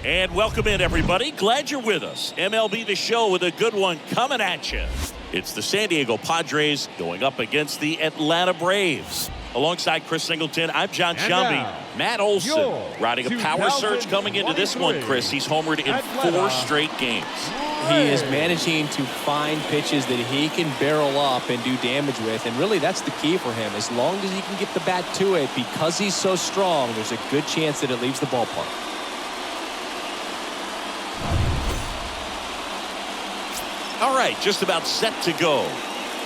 And welcome in, everybody. Glad you're with us. MLB The Show with a good one coming at you. It's the San Diego Padres going up against the Atlanta Braves. Alongside Chris Singleton, I'm John Shelby. Matt Olson riding a power surge coming into this one, Chris. He's homered in 4 straight games. He is managing to find pitches that he can barrel up and do damage with, and really that's the key for him. As long as he can get the bat to it, because he's so strong, there's a good chance that it leaves the ballpark. All right, just about set to go.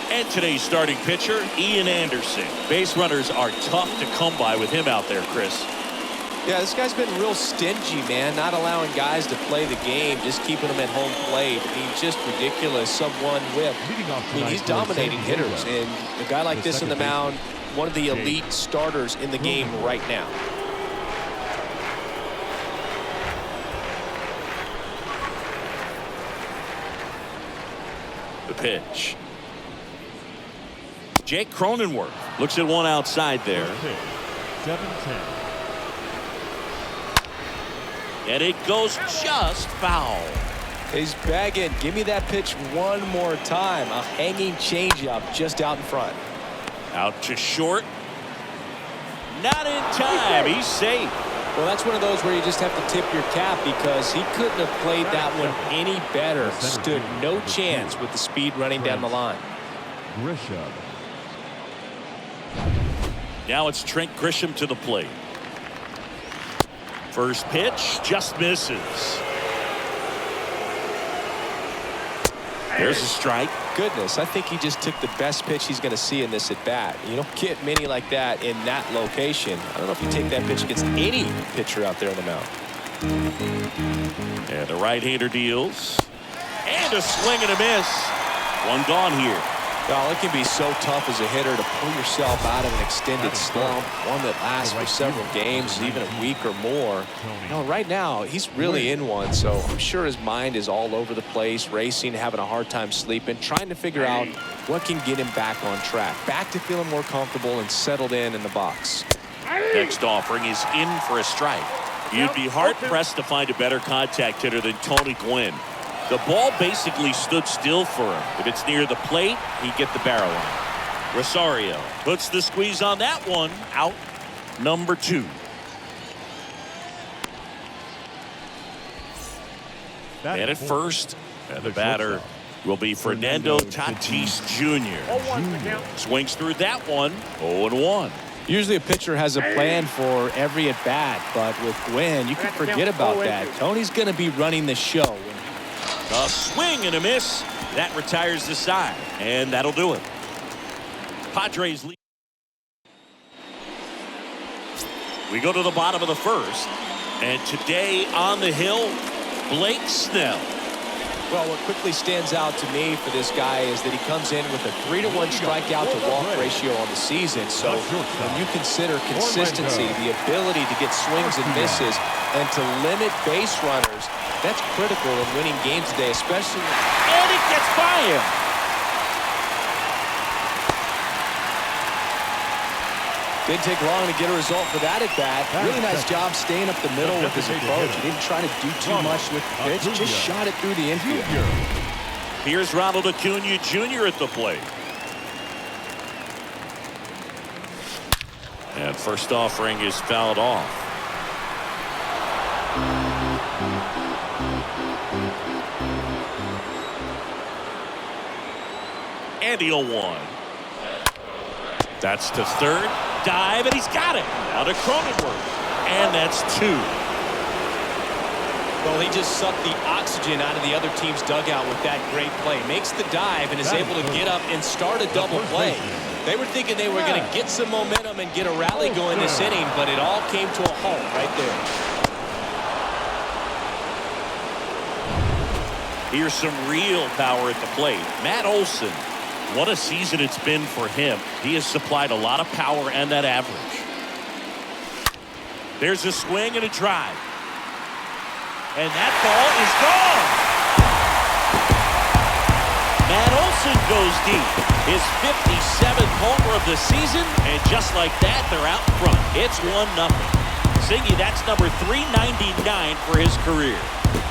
And today's starting pitcher, Ian Anderson. Base runners are tough to come by with him out there, Chris. Yeah, this guy's been real stingy, man, not allowing guys to play the game, just keeping them at home plate. I mean, just ridiculous, sub-1 whip. I mean, he's dominating hitters, and a guy like this on the mound, one of the elite starters in the game right now. The pitch. Jake Cronenworth looks at one outside there. 7-10. And it goes just foul. He's bagging. Give me that pitch one more time. A hanging changeup just out in front. Out to short. Not in time. He's safe. Well, that's one of those where you just have to tip your cap, because he couldn't have played that one any better. Stood no chance with the speed running down the line. Grisham. Now it's Trent Grisham to the plate. First pitch just misses. There's a strike. Goodness, I think he just took the best pitch he's going to see in this at bat. You don't get many like that in that location. I don't know if you take that pitch against any pitcher out there on the mound. And the right-hander deals. And a swing and a miss. One gone here. Well, it can be so tough as a hitter to pull yourself out of an extended slump, one that lasts for several games, even a week or more. Right now, he's really in one, so I'm sure his mind is all over the place, racing, having a hard time sleeping, trying to figure out what can get him back on track, back to feeling more comfortable and settled in the box. Next offering is in for a strike. You'd be hard-pressed to find a better contact hitter than Tony Gwynn. The ball basically stood still for him. If it's near the plate, he'd get the barrel on. Rosario puts the squeeze on that one. Out number 2. And at first, and the batter will be Fernando Tatis Jr. Swings through that one. 0-1. Usually a pitcher has a plan for every at-bat, but with Gwynn, you can forget about that. Tony's going to be running the show. A swing and a miss. That retires the side, and that'll do it. Padres lead. We go to the bottom of the first, and today on the hill, Blake Snell. Well, what quickly stands out to me for this guy is that he comes in with a 3-to-1 strikeout to walk ratio on the season. So when you consider consistency, the ability to get swings and misses, and to limit base runners, that's critical in winning games today, especially. And it gets by him. Didn't take long to get a result for that at-bat. Really nice job staying up the middle with his approach. He didn't try to do too much with the pitch, just shot it through the infield. Here's Ronald Acuna Jr. at the plate. And first offering is fouled off. And the 0-1. That's to third. Dive, and he's got it. Now to Cronenworth. And that's 2. Well, he just sucked the oxygen out of the other team's dugout with that great play. Makes the dive and is able to get up and start a double play. They were thinking they were going to get some momentum and get a rally going this inning, but it all came to a halt right there. Here's some real power at the plate. Matt Olson. What a season it's been for him. He has supplied a lot of power and that average. There's a swing and a drive. And that ball is gone. Matt Olson goes deep. His 57th homer of the season. And just like that, they're out in front. It's 1-0. Singy, that's number 399 for his career.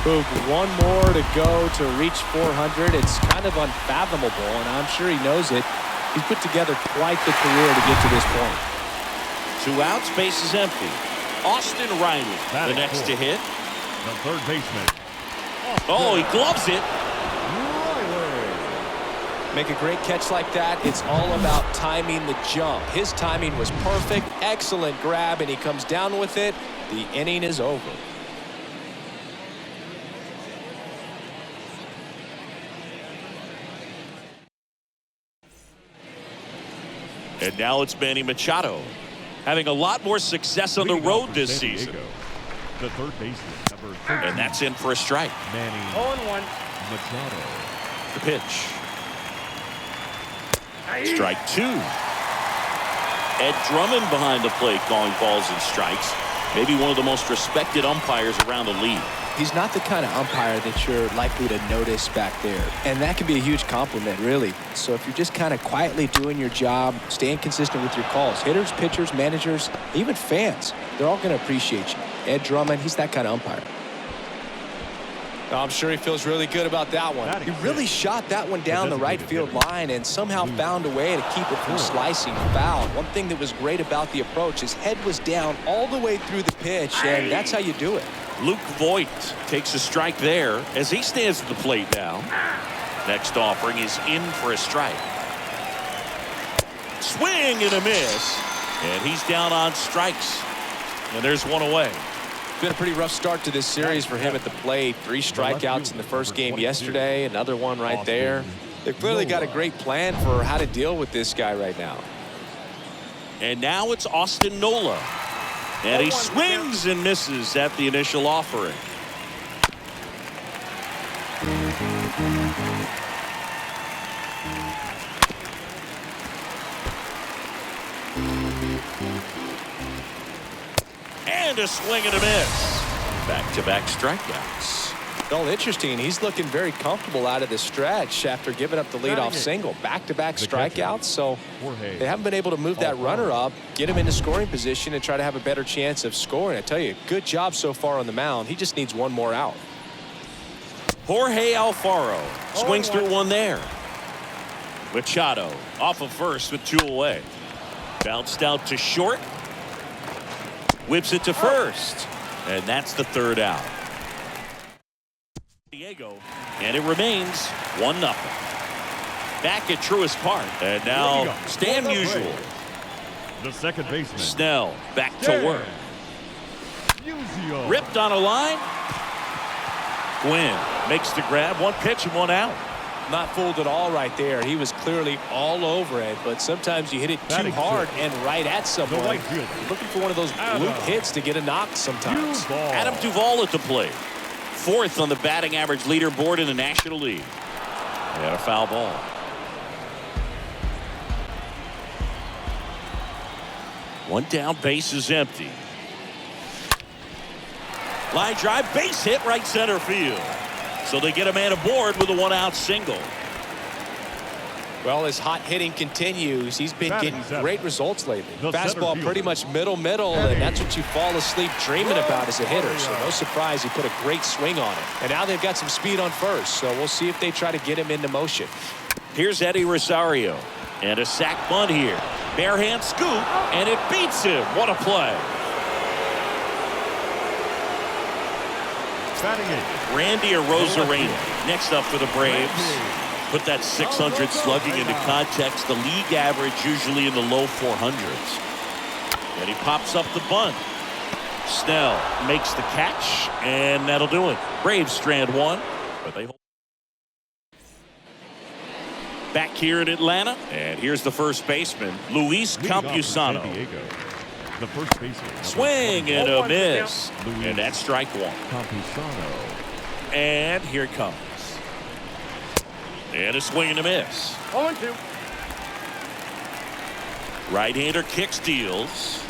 Boog, one more to go to reach 400. It's kind of unfathomable, and I'm sure he knows it. He's put together quite the career to get to this point. 2 outs, base is empty. Austin Riley, the next to hit. The third baseman. Oh, he gloves it. Make a great catch like that. It's all about timing the jump. His timing was perfect. Excellent grab, and he comes down with it. The inning is over. And now it's Manny Machado, having a lot more success on the road this season. The third baseman, number 13. And that's in for a strike. Manny 0-1. Machado. The pitch. Strike 2. Ed Drummond behind the plate calling balls and strikes. Maybe one of the most respected umpires around the league. He's not the kind of umpire that you're likely to notice back there. And that can be a huge compliment, really. So if you're just kind of quietly doing your job, staying consistent with your calls, hitters, pitchers, managers, even fans, they're all going to appreciate you. Ed Drummond, he's that kind of umpire. I'm sure he feels really good about that one. He really shot that one down the right field line and somehow found a way to keep it from slicing foul. One thing that was great about the approach, his head was down all the way through the pitch, and that's how you do it. Luke Voigt takes a strike there as he stands at the plate now. Next offering is in for a strike. Swing and a miss. And he's down on strikes. And there's one away. Been a pretty rough start to this series for him at the plate. 3 strikeouts in the first game yesterday. Another one right there. They've clearly got a great plan for how to deal with this guy right now. And now it's Austin Nola. And he swings and misses at the initial offering. And a swing and a miss. Back-to-back strikeouts. Well, interesting. He's looking very comfortable out of the stretch after giving up the leadoff single. Back-to-back strikeouts. So they haven't been able to move that runner up, get him into scoring position, and try to have a better chance of scoring. I tell you, good job so far on the mound. He just needs one more out. Jorge Alfaro swings through one there. Machado off of first with 2 away. Bounced out to short. Whips it to first. And that's the 3rd out. Diego, and it remains 1-0. Back at Truist Park. And now Stan Musial. The second baseman. Snell back to work. Ripped on a line. Gwynn makes the grab. 1 pitch and 1 out. Not fooled at all right there. He was clearly all over it, but sometimes you hit it too hard and right at someone. Looking for one of those bloop hits to get a knock sometimes. Adam Duvall at the plate. 4th on the batting average leaderboard in the National League. They had a foul ball. One down, base is empty. Line drive, base hit, right center field. So they get a man aboard with a 1-out single. Well, his hot hitting continues. He's been getting great results lately. Fastball pretty much middle, and that's what you fall asleep dreaming about as a hitter. So no surprise he put a great swing on it. And now they've got some speed on first, so we'll see if they try to get him into motion. Here's Eddie Rosario. And a sac bunt here. Bare hand scoop, and it beats him. What a play. Randy Arozarena next up for the Braves. Put that 600 slugging into context. The league average usually in the low 400s. And he pops up the bunt. Snell makes the catch, and that'll do it. Braves strand 1, but they hold. Back here in Atlanta, and here's the first baseman, Luis Campusano. The first baseman. Swing and a miss. And that's strike 1. Campusano. And here it comes. And a swing and a miss. 0-2. Right-hander kick steals.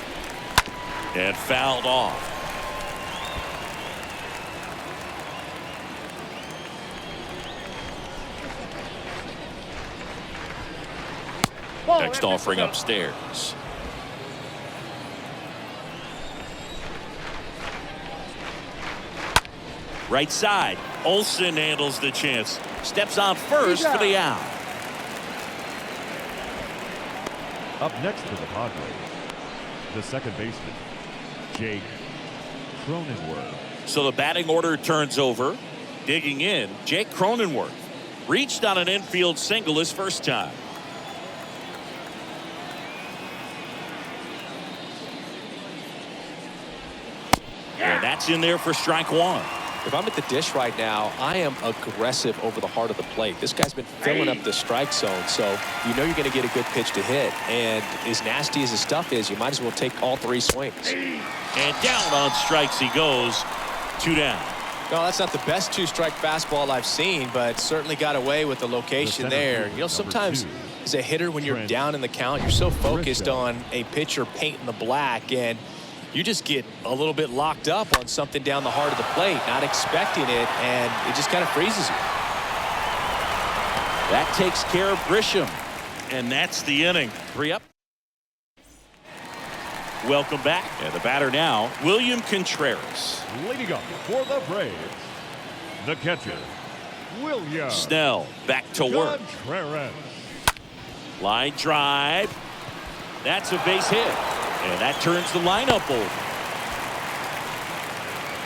And fouled off. Next offering upstairs. Right side. Olsen handles the chance. Steps on first for the out. Up next for the Padres, the second baseman, Jake Cronenworth. So the batting order turns over. Digging in, Jake Cronenworth. Reached on an infield single his first time. And that's in there for strike 1. If I'm at the dish right now, I am aggressive over the heart of the plate. This guy's been filling up the strike zone, so you know you're going to get a good pitch to hit. And as nasty as his stuff is, you might as well take all 3 swings. And down on strikes he goes. 2 down. No, that's not the best 2-strike fastball I've seen, but certainly got away with the location there. You know, sometimes as a hitter, when you're down in the count, you're so focused on a pitcher painting the black, and you just get a little bit locked up on something down the heart of the plate, not expecting it, and it just kind of freezes you. That takes care of Grisham, and that's the inning. 3 up. Welcome back. And the batter now, William Contreras. Leading up for the Braves, the catcher, William Snell back to work. Contreras. Line drive. That's a base hit. And that turns the lineup over.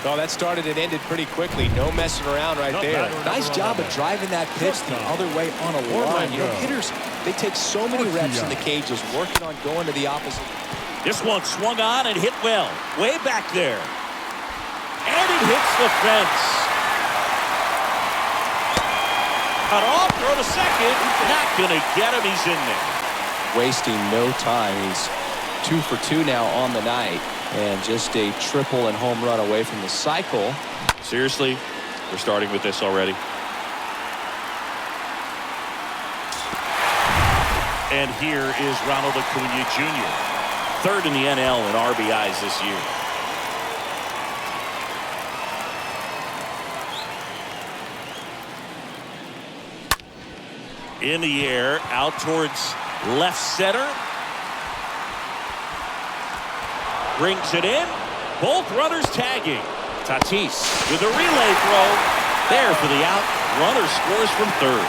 Well, that started and ended pretty quickly. No messing around right there. Nice job of driving that pitch the other way on a line. You know, hitters, they take so many reps in the cages working on going to the opposite. This one swung on and hit well. Way back there. And it hits the fence. Cut off, throw to second. Not going to get him. He's in there. Wasting no time. He's 2 for 2 now on the night, and just a triple and home run away from the cycle. Seriously, we're starting with this already. And here is Ronald Acuna Jr., third in the NL in RBIs this year. In the air, out towards left center. Brings it in. Both runners tagging. Tatis with a relay throw. There for the out. Runner scores from third.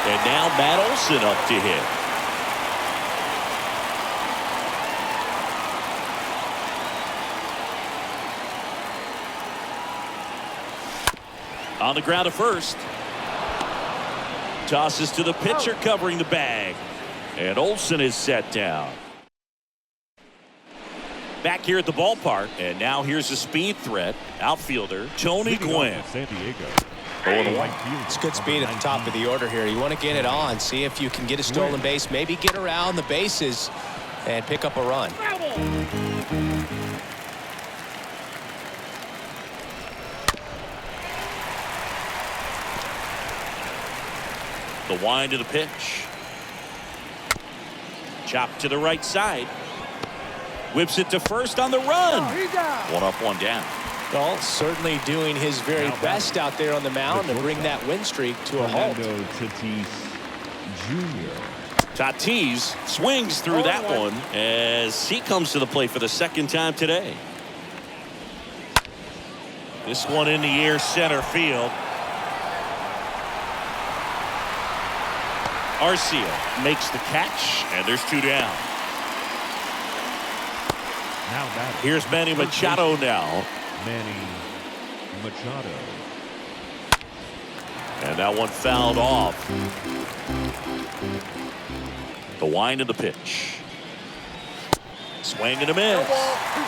And now Matt Olson up to hit. On the ground to first. Tosses to the pitcher covering the bag. And Olson is set down. Back here at the ballpark. And now here's a speed threat. Outfielder Tony Gwynn. San Diego. It's good speed at the top of the order here. You want to get it on. See if you can get a stolen base. Maybe get around the bases and pick up a run. The wind of the pitch. Chop to the right side. Whips it to first on the run. One up, one down. Well, certainly doing his very best out there on the mound to bring that win streak to a halt. Tatis Jr. Tatis swings through that one as he comes to the plate for the second time today. This one in the air, center field. Arcia makes the catch, and there's two down. Now that Here's Manny Machado now. Manny Machado. And that one fouled off. The wind of the pitch. Swing and a miss.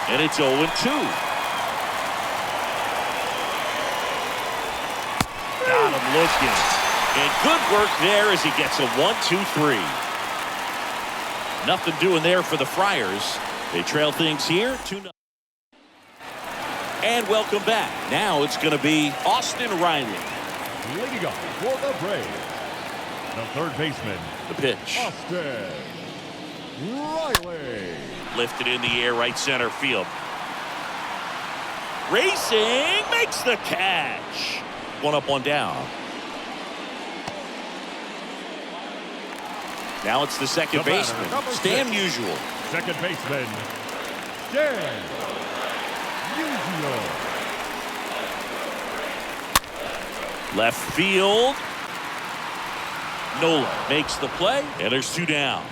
And it's 0-2. Got him looking. And good work there as he gets a 1-2-3. Nothing doing there for the Friars. They trail things here 2-0. And welcome back. Now it's going to be Austin Riley. Leading off for the Braves, the third baseman, The pitch. Austin Riley. Lifted in the air, right center field. Racing, makes the catch. One up, one down. Now it's the second The batter, baseman, number Stan 6. Musial. Second baseman, Dan Musial. Left field. Nola makes the play, and there's two down.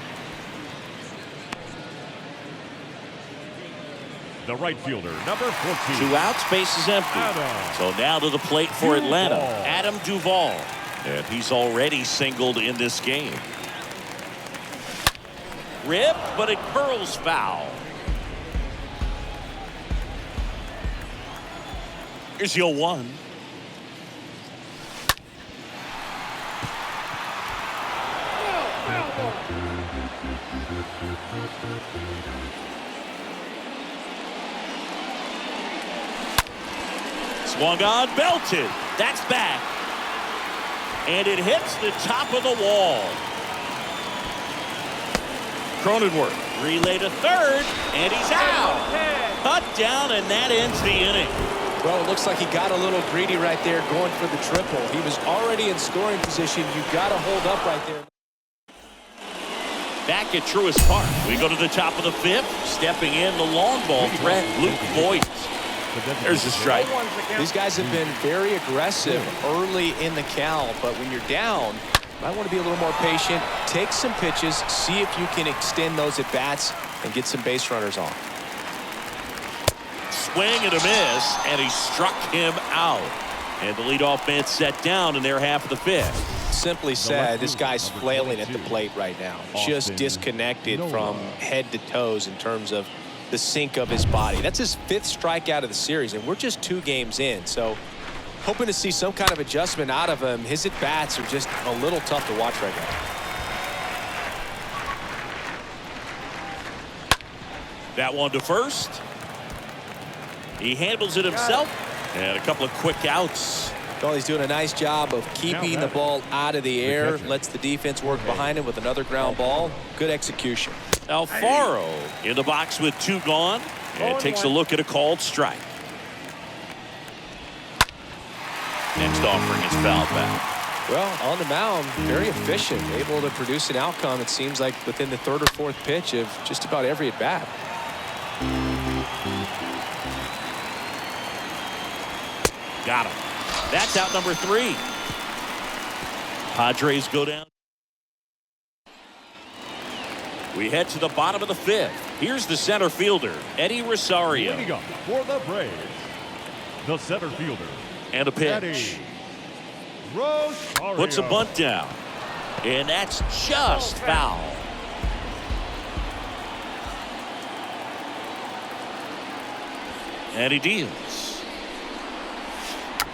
The right fielder, number 14. Two outs, base is empty. Adam So now to the plate for Atlanta, Duvall. Adam Duvall. And he's already singled in this game. Rip, but it curls foul. Here's the 0-1. Swung on, belted. That's back. And it hits the top of the wall. Cronenworth, relay to third, and he's out. Cut down, and that ends the inning. Well, it looks like he got a little greedy right there going for the triple. He was already in scoring position. You got to hold up right there. Back at Truist Park, we go to the top of the fifth. Stepping in, the long ball threat, Luke Voigt. There's a strike. These guys have been very aggressive early in the count, but when you're down, you might want to be a little more patient. Take some pitches, see if you can extend those at bats and get some base runners on. Swing and a miss, and he struck him out. And the leadoff man set down in their half of the fifth. Simply said, this guy's flailing at the plate right now. Just disconnected from head to toes in terms of the sink of his body. That's his fifth strikeout of the series, and we're just 2 games in. So hoping to see some kind of adjustment out of him. His at-bats are just a little tough to watch right now. That one to first. He handles it himself. And a couple of quick outs Well, he's doing a nice job of keeping the ball out of the air. Lets the defense work behind him with another ground ball. Good execution. Alfaro in the box with 2 gone. And takes a look at a called strike. Next offering is fouled back. Well, on the mound, very efficient. Able to produce an outcome, it seems like, within the 3rd or 4th pitch of just about every at-bat. Got him. That's out number 3. Padres go down. We head to the bottom of the 5th. Here's the center fielder, Eddie Rosario. Leading up for the Braves, the center fielder. And a pitch. Eddie Rosario. Puts a bunt down. And that's just foul. And he deals.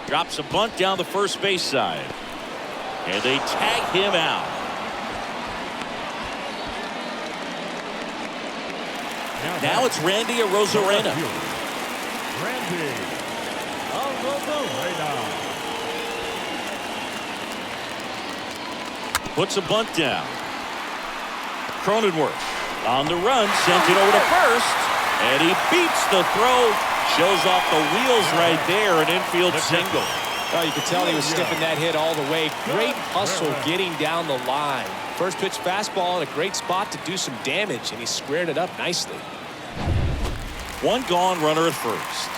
Drops a bunt down the first base side. And they tag him out. Now it's Randy Arozarena. Randy Arozarena. Puts a bunt down. Cronenworth on the run, sends it over to first. And he beats the throw. Shows off the wheels right there. An infield single. Oh, you could tell he was stiffing that hit all the way. Great hustle getting down the line. First pitch fastball in a great spot to do some damage, and he squared it up nicely. 1 gone, runner at first.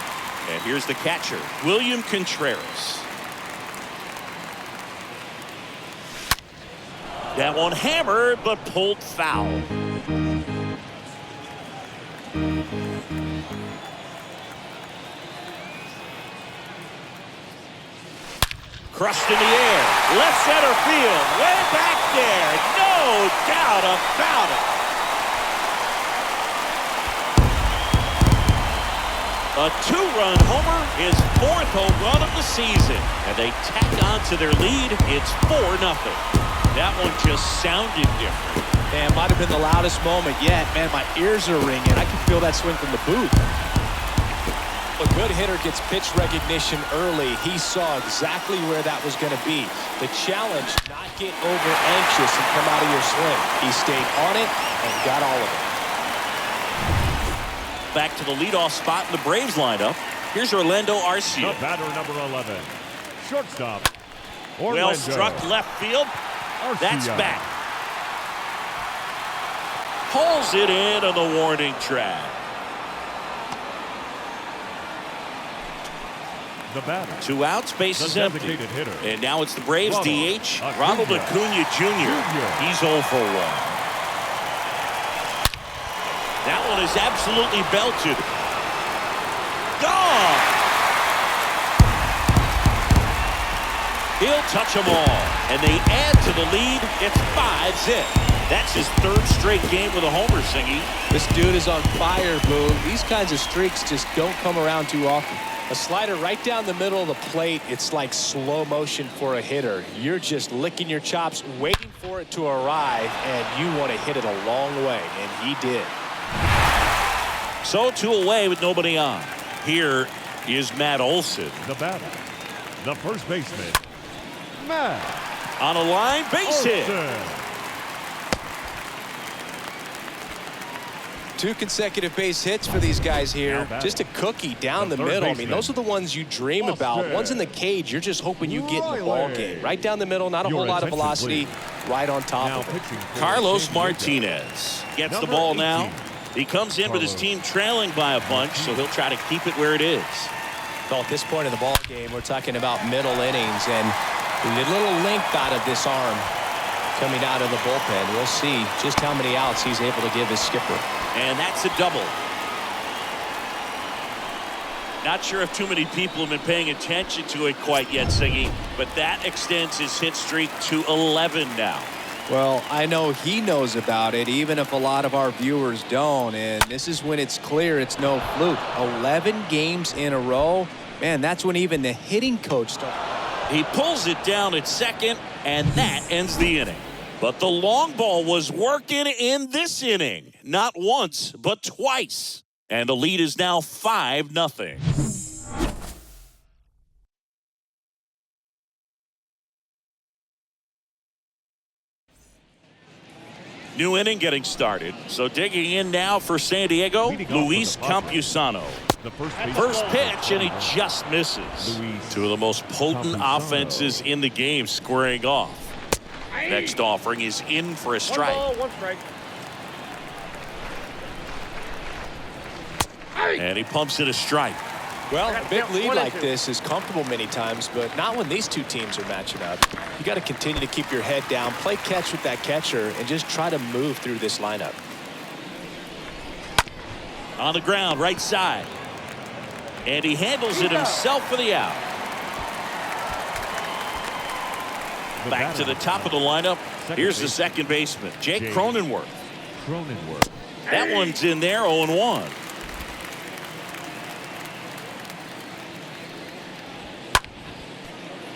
And here's the catcher, William Contreras. That one hammered, but pulled foul. Crushed in the air, left center field, way back there, no doubt about it. A 2-run homer, his 4th home run of the season. And they tack on to their lead. It's 4-0. That one just sounded different. Man, might have been the loudest moment yet. Man, my ears are ringing. I can feel that swing from the booth. A good hitter gets pitch recognition early. He saw exactly where that was going to be. The challenge, not get over anxious and come out of your swing. He stayed on it and got all of it. Back to the leadoff spot in the Braves lineup. Here's Orlando Arcia. The batter, number 11, shortstop, Orlando. Well struck left field. Arcia. That's back. Pulls it in on the warning track. The batter, 2 outs, base is empty. hitter. And now it's the Braves Ronald DH, Ronald Acuna Jr. He's 0 for 1. That one is absolutely belted. Gone! He'll touch them all. And they add to the lead. It's 5-zip. That's his 3rd straight game with a homer, Singy. This dude is on fire, Boone. These kinds of streaks just don't come around too often. A slider right down the middle of the plate. It's like slow motion for a hitter. You're just licking your chops, waiting for it to arrive, and you want to hit it a long way, and he did. So 2 away with nobody on. Here is Matt Olson. The batter, the first baseman, Matt. On a line, base hit. 2 consecutive base hits for these guys here. Just a cookie down the middle. I mean, those are the ones you dream about. Ones in the cage, you're just hoping you get in the ball game. Right down the middle, not a whole lot of velocity. Right on top of it. Carlos Martinez gets the ball now. He comes in with his team trailing by a bunch, so he'll try to keep it where it is. Well, at this point in the ball game, we're talking about middle innings, and a little length out of this arm coming out of the bullpen. We'll see just how many outs he's able to give his skipper. And that's a double. Not sure if too many people have been paying attention to it quite yet, Siggy, but that extends his hit streak to 11 now. Well, I know he knows about it, even if a lot of our viewers don't. And this is when it's clear it's no fluke. 11 games in a row. Man, that's when even the hitting coach starts. He pulls it down at second, and that ends the inning. But the long ball was working in this inning. Not once, but twice. And the lead is now 5-0. New inning getting started. So digging in now for San Diego, Luis Campusano. First pitch, and he just misses. Two of the most potent offenses in the game squaring off. Next offering is in for a strike. One strike. And he pumps it a strike. Well, a big lead like this is comfortable many times, but not when these two teams are matching up. You got to continue to keep your head down, play catch with that catcher, and just try to move through this lineup. On the ground, right side. And he handles it himself for the out. Back to the top of the lineup. Here's the second baseman, Jake Cronenworth. That one's in there, 0-1.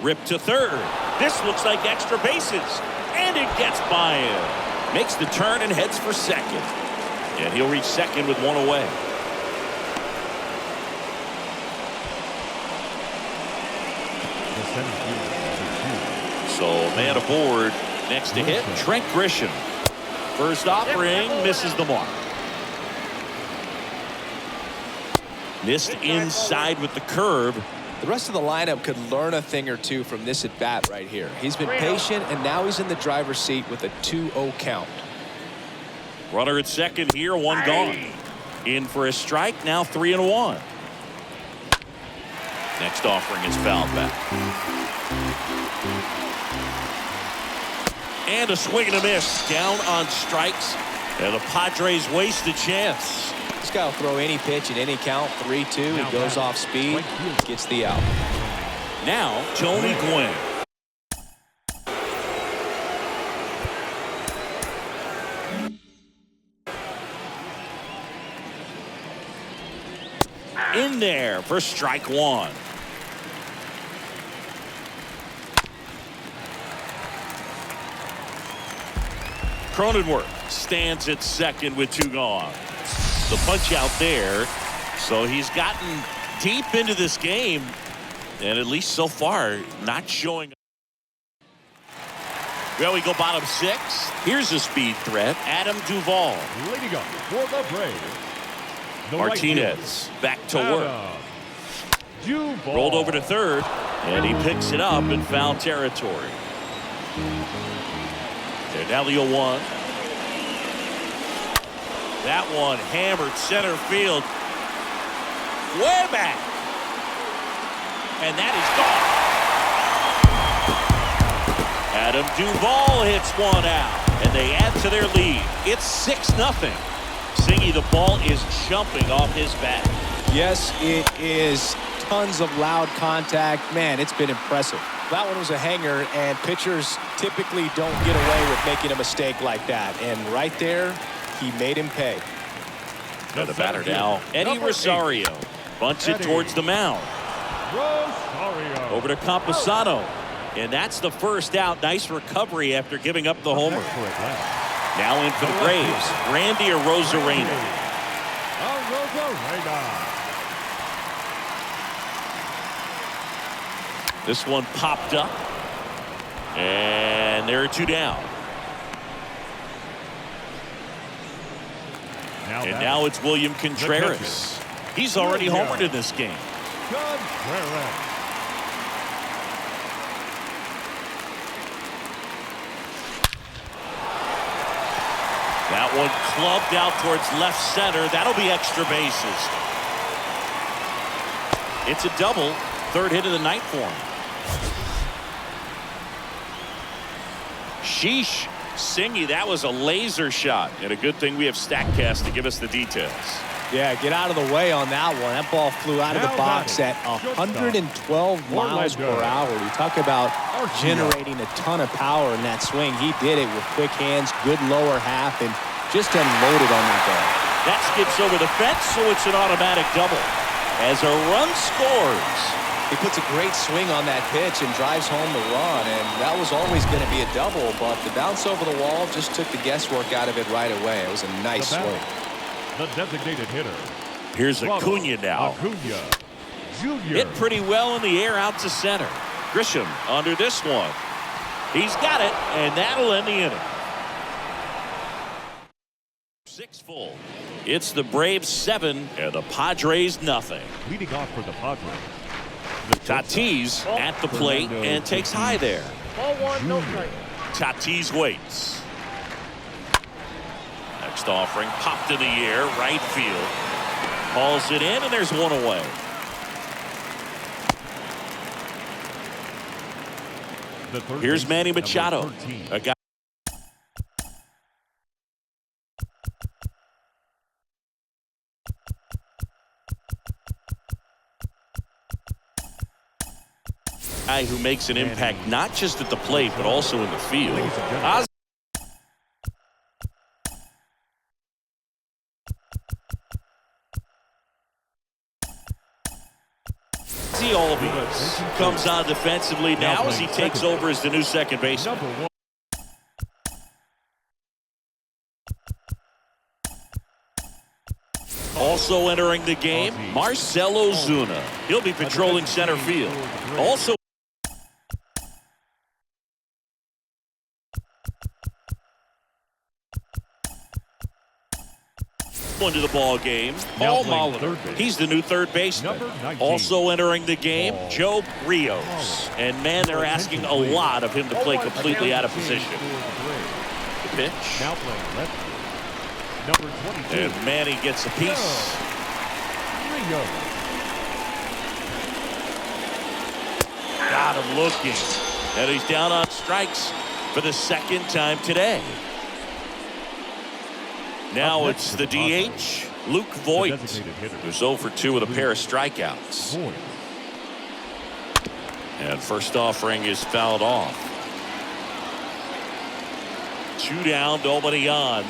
Ripped to third. This looks like extra bases. And it gets by him. Makes the turn and heads for second. And he'll reach second with one away. So man aboard. Next to hit, Trent Grisham. First offering misses the mark. Missed inside with the curve. The rest of the lineup could learn a thing or two from this at bat right here. He's been patient, and now he's in the driver's seat with a 2-0 count. Runner at second here, one gone. In for a strike, now 3-1. Next offering is fouled back. And a swing and a miss. Down on strikes. And the Padres waste a chance. This guy will throw any pitch in any count. 3-2. He goes off speed. Gets the out. Now, Tony Gwynn. In there for strike one. Cronenworth stands at second with two gone. The punch out there. So he's gotten deep into this game, and at least so far not showing. Well, we go bottom six. Here's a speed threat, Adam Duvall. Leading up for the Braves, the Martinez back to work. Rolled over to third, and he picks it up in foul territory. And now the 0-1. That one hammered center field. Way back. And that is gone. Adam Duvall hits one out. And they add to their lead. It's 6-0. Singy, the ball is jumping off his bat. Yes, it is. Tons of loud contact. Man, it's been impressive. That one was a hanger, and pitchers typically don't get away with making a mistake like that. And right there, he made him pay. The batter now, Eddie Rosario. Bunts it towards the mound. Over to Campusano. And that's the first out. Nice recovery after giving up the homer. Now in for the Braves, Randy Arozarena. This one popped up. And there are two down. And now it's William Contreras. He's already homered in this game. That one clubbed out towards left center. That'll be extra bases. It's a double. Third hit of the night for him. Sheesh. Singy, that was a laser shot. And a good thing we have StatCast to give us the details. Yeah, get out of the way on that one. That ball flew out of the box at 112 miles per hour. You talk about generating a ton of power in that swing. He did it with quick hands, good lower half, and just unloaded on that ball. That skips over the fence, so it's an automatic double. As a run scores. He puts a great swing on that pitch and drives home the run, and that was always going to be a double, but the bounce over the wall just took the guesswork out of it right away. It was a nice swing. The designated hitter. Here's Acuna now. Hit pretty well in the air out to center. Grisham under this one. He's got it, and that'll end the inning. 6 full. It's the Braves 7 and the Padres nothing. Leading off for the Padres. Tatis at the plate and takes high there. Ball 1, no strike. Tatis waits. Next offering popped in the air, right field. Calls it in, and there's one away. Here's Manny Machado, a guy. Who makes an impact not just at the plate but also in the field. Ozzie Albies comes on defensively now as he takes over as the new second baseman. Also entering the game, Marcell Ozuna. He'll be patrolling center field. Also into the ball game, Paul Molitor. He's the new third baseman. Also entering the game, Joe Rios. And man, they're asking a lot of him to play completely out of position. The pitch. Now playing left. Number 22. And Manny gets a piece. Got him looking. And he's down on strikes for the second time today. Now it's the DH, Luke Voigt, who's 0 for 2 with a pair of strikeouts. And first offering is fouled off. 2 down, nobody on.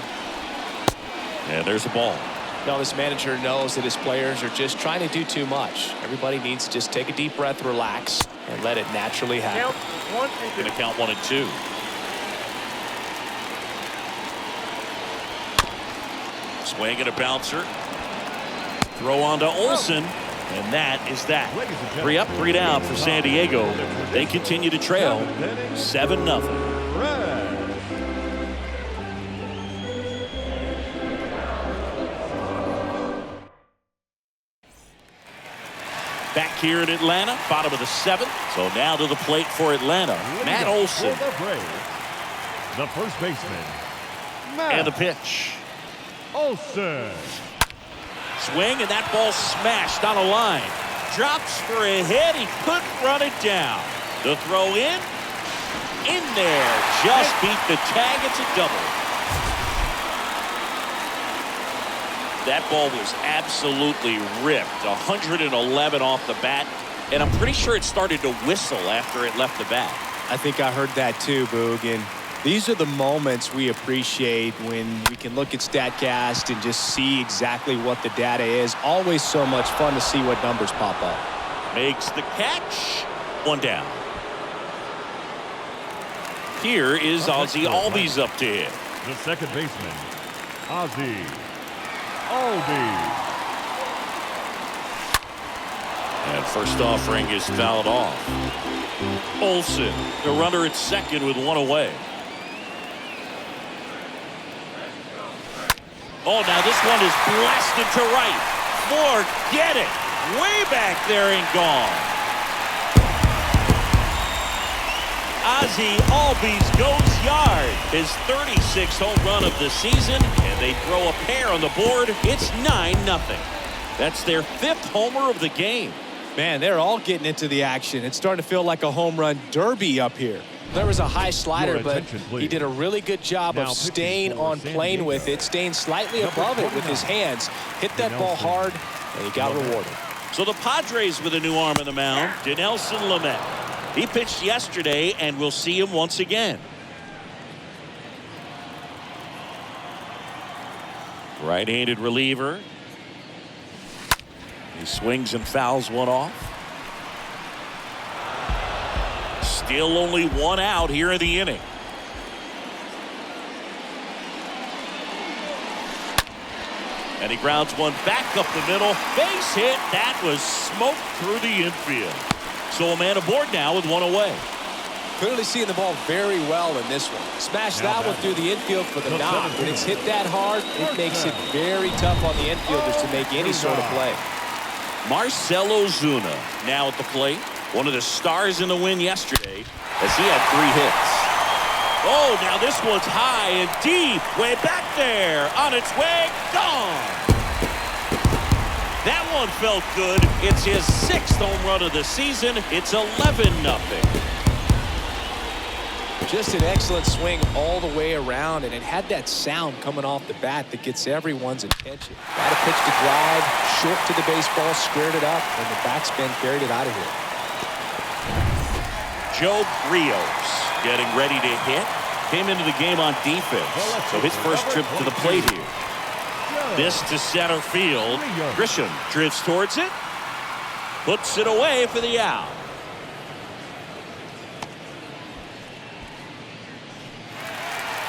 And there's a ball. Now this manager knows that his players are just trying to do too much. Everybody needs to just take a deep breath, relax, and let it naturally happen. Going to count 1 and 2. Swing and a bouncer. Throw on to Olsen. And that is that. 3 up, 3 down for San Diego. They continue to trail 7-0. Back here in Atlanta, bottom of the 7th. So now to the plate for Atlanta, Matt Olson. The first baseman, And the pitch. Olsen. Swing, and that ball smashed on a line. Drops for a hit. He couldn't run it down. The throw in there. Just beat the tag. It's a double. That ball was absolutely ripped. 111 off the bat. And I'm pretty sure it started to whistle after it left the bat. I think I heard that too, Boog. And these are the moments we appreciate when we can look at StatCast and just see exactly what the data is. Always so much fun to see what numbers pop up. Makes the catch. 1 down. Here is Ozzie Albies up to hit. The second baseman, Ozzie Albies. And first offering is fouled off. Olsen, the runner at second with 1 away. Oh, now this one is blasted to right. Forget it. Way back there and gone. Ozzie Albies goes yard. His 36th home run of the season, and they throw a pair on the board. It's 9-0. That's their 5th homer of the game. Man, they're all getting into the action. It's starting to feel like a home run derby up here. There was a high slider, but he did a really good job of staying on plane with it, staying slightly above it with his hands. Hit that ball hard, and he got rewarded. So the Padres with a new arm on the mound, Dinelson Lamet. He pitched yesterday, and we'll see him once again. Right-handed reliever. He swings and fouls one off. Still only 1 out here in the inning. And he grounds one back up the middle. Base hit. That was smoked through the infield. So a man aboard now with 1 away. Clearly seeing the ball very well in this one. Smashed that one through the infield for the knock. When it's hit that hard, it makes it very tough on the infielders to make any sort of play. Marcell Ozuna now at the plate. One of the stars in the win yesterday as he had 3 hits. Oh, now this one's high and deep. Way back there. On its way. Gone. That one felt good. It's his 6th home run of the season. It's 11-0. Just an excellent swing all the way around, and it had that sound coming off the bat that gets everyone's attention. Got a pitch to drive, short to the baseball, squared it up, and the backspin carried it out of here. Joe Rios getting ready to hit. Came into the game on defense, so his first trip to the plate here. This to center field. Grisham drifts towards it. Puts it away for the out.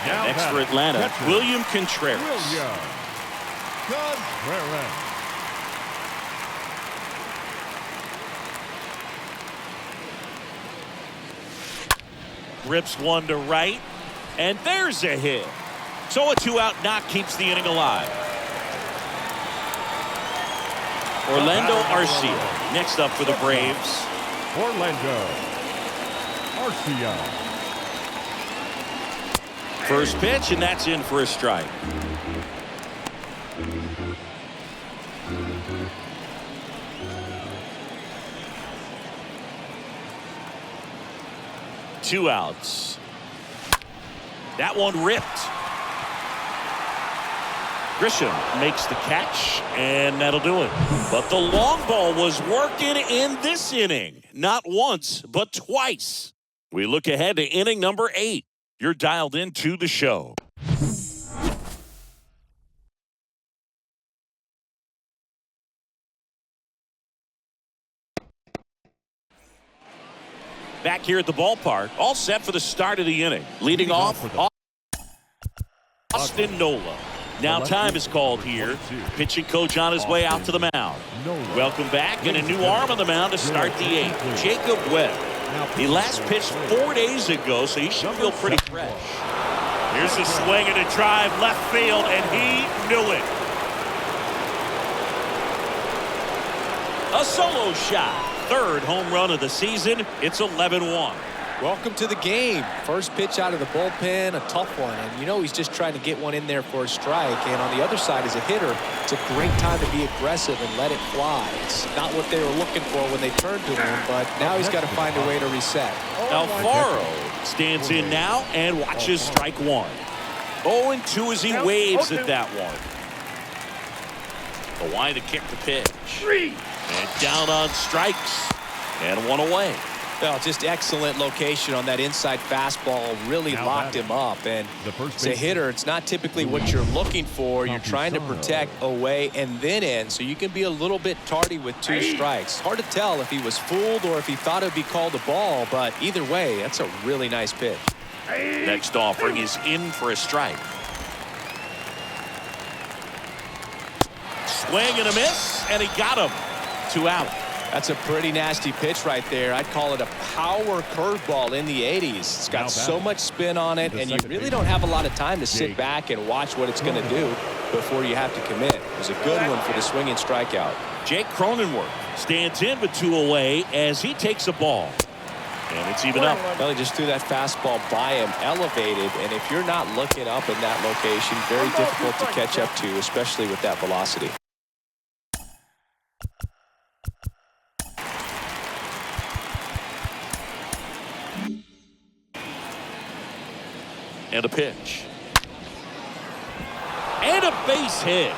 Now next for Atlanta, William Contreras. Rips one to right, and there's a hit. So a 2-out knock keeps the inning alive. Orlando Arcia next up for the Braves. Orlando Arcia. First pitch, and that's in for a strike. Two outs. That one ripped. Grisham makes the catch, and that'll do it. But the long ball was working in this inning. Not once, but twice. We look ahead to inning number 8. You're dialed into the show. Back here at the ballpark, all set for the start of the inning. Leading off, Austin Nola. Now time is called here. Pitching coach on his way out to the mound. Welcome back, and a new arm on the mound to start the 8th. Jacob Webb. He last pitched 4 days ago, so he should feel pretty fresh. Here's a swing and a drive left field, and he knew it. A solo shot. 3rd home run of the season. It's 11-1. Welcome to the game. First pitch out of the bullpen, a tough one. And you know he's just trying to get one in there for a strike. And on the other side, as a hitter, it's a great time to be aggressive and let it fly. It's not what they were looking for when they turned to him, but now he's got to find a way to reset. Alfaro stands in now and watches strike 1. 0-2 as he waves at that one. The line to kick the pitch. And down on strikes. And one away. Well, just excellent location on that inside fastball. Really locked him up. And as a hitter, it's not typically what you're looking for. You're trying to protect away and then in, so you can be a little bit tardy with 2 strikes. Hard to tell if he was fooled or if he thought it would be called a ball, but either way, that's a really nice pitch. Next offering is in for a strike. Swing and a miss, and he got him. 2 out. That's a pretty nasty pitch right there. I'd call it a power curveball in the 80s. It's got so much spin on it, and you really don't have a lot of time to sit back and watch what it's going to do before you have to commit. It was a good one for the swinging strikeout. Jake Cronenworth stands in with 2 away as he takes a ball. And it's even up. Well, he just threw that fastball by him, elevated, and if you're not looking up in that location, very difficult to catch up to, especially with that velocity. And a pitch. And a base hit.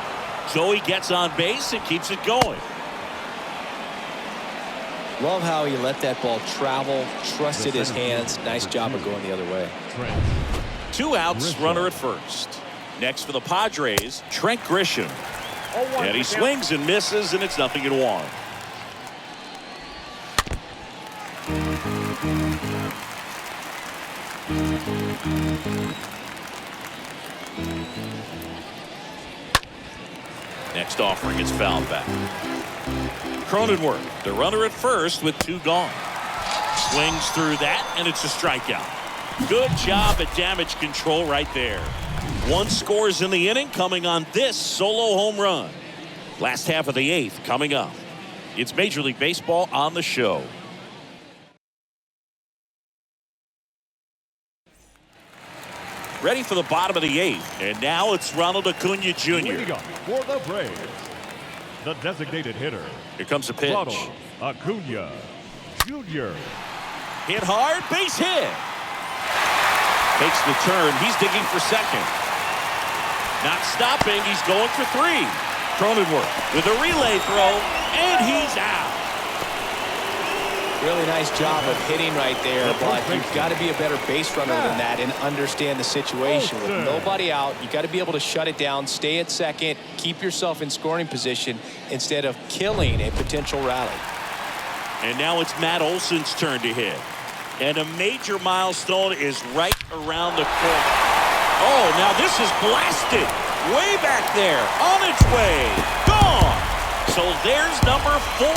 So he gets on base and keeps it going. Love how he let that ball travel, trusted his hands. Nice job of going the other way. 2 outs, runner at first. Next for the Padres, Trent Grisham. And he swings and misses, and it's 0-1. Next offering is fouled back. Cronenworth, the runner at first with 2 gone. Swings through that, and it's a strikeout. Good job at damage control right there. 1 scores in the inning coming on this solo home run. Last half of the 8th coming up. It's Major League Baseball on the show. Ready for the bottom of the 8th, and now it's Ronald Acuna Jr. Leading up for the Braves, the designated hitter. Here comes a pitch. Ronald Acuna Jr. Hit hard, base hit. Makes the turn. He's digging for second. Not stopping. He's going for 3. Cronenworth with a relay throw, and he's out. Really nice job of hitting right there, but you've got to be a better base runner than that and understand the situation. With nobody out, you got to be able to shut it down, stay at second, keep yourself in scoring position instead of killing a potential rally. And now it's Matt Olson's turn to hit. And a major milestone is right around the corner. Oh, now this is blasted. Way back there. On its way. Gone. So there's number 400.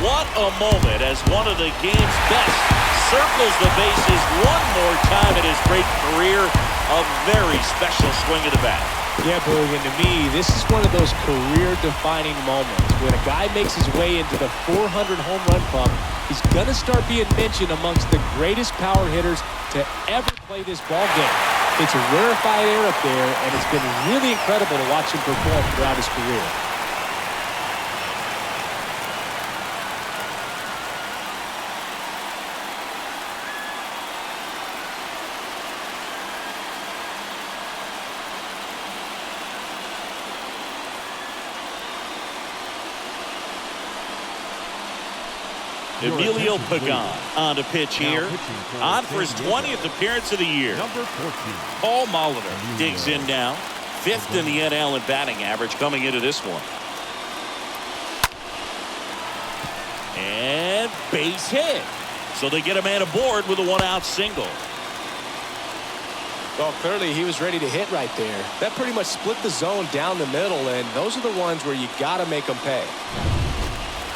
What a moment as one of the game's best circles the bases one more time in his great career. A very special swing of the bat. Yeah, Boog, and to me, this is one of those career-defining moments. When a guy makes his way into the 400 home run club, he's going to start being mentioned amongst the greatest power hitters to ever play this ball game. It's a rarefied air up there, and it's been really incredible to watch him perform throughout his career. Emilio Pagan on to pitch here. On for his 20th appearance of the year. Number 14. Paul Molitor digs in now. 5th in the NL in batting average coming into this one. And base hit. So they get a man aboard with a 1-out single. Well, clearly he was ready to hit right there. That pretty much split the zone down the middle, and those are the ones where you got to make them pay.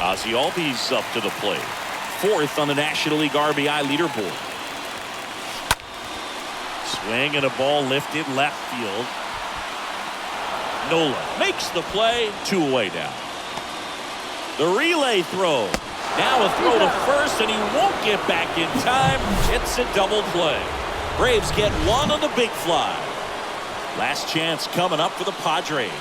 Ozzie Albies up to the plate. 4th on the National League RBI leaderboard. Swing and a ball lifted left field. Nola makes the play. 2 away now. The relay throw. Now a throw to first, and he won't get back in time. It's a double play. Braves get 1 on the big fly. Last chance coming up for the Padres.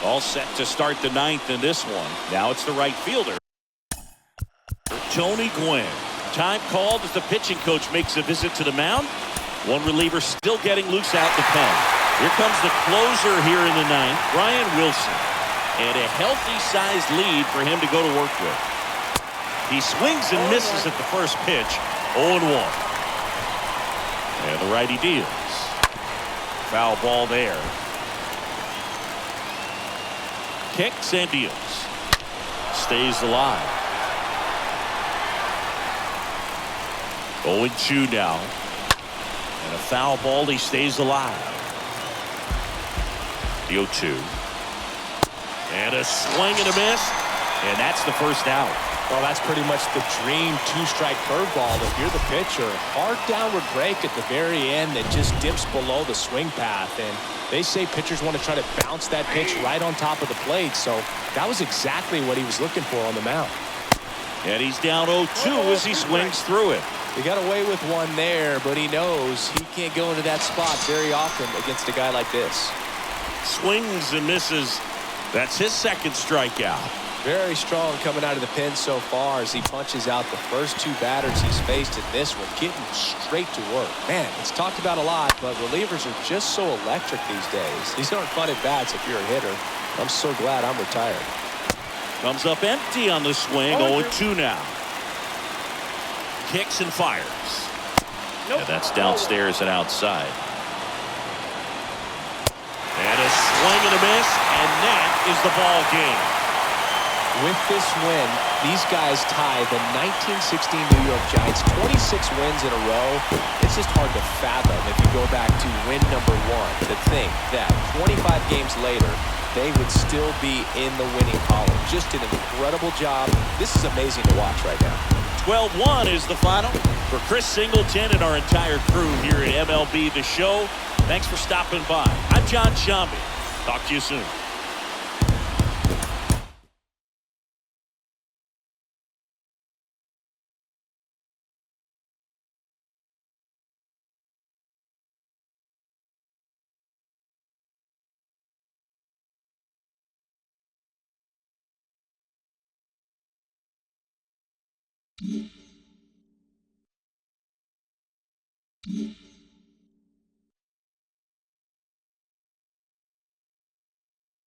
All set to start the 9th in this one. Now it's the right fielder, Tony Gwynn. Time called as the pitching coach makes a visit to the mound. One reliever still getting loose out the pen. Here comes the closer here in the 9th, Brian Wilson. And a healthy-sized lead for him to go to work with. He swings and misses at the first pitch, 0-1. And the righty deals. Foul ball there. Kicks and deals. Stays alive. 0-2 now. And a foul ball. He stays alive. The 0-2. And a swing and a miss. And that's the first out. Well, that's pretty much the dream 2-strike curveball. If you're the pitcher, hard downward break at the very end that just dips below the swing path. And they say pitchers want to try to bounce that pitch right on top of the plate. So that was exactly what he was looking for on the mound. And he's down 0-2 as he swings through it. He got away with one there, but he knows he can't go into that spot very often against a guy like this. Swings and misses. That's his 2nd strikeout. Very strong coming out of the pen so far as he punches out the first 2 batters he's faced in this one, getting straight to work. Man, it's talked about a lot, but relievers are just so electric these days. These aren't fun at bats if you're a hitter. I'm so glad I'm retired. Comes up empty on the swing. 0-2 now. Kicks and fires. Nope. And that's downstairs and outside. And a swing and a miss, and that is the ball game. With this win, these guys tie the 1916 New York Giants 26 wins in a row. It's just hard to fathom if you go back to win number 1 to think that 25 games later, they would still be in the winning column. Just an incredible job. This is amazing to watch right now. 12-1 is the final. For Chris Singleton and our entire crew here at MLB The Show, thanks for stopping by. I'm John Shambi. Talk to you soon. Mm-hmm.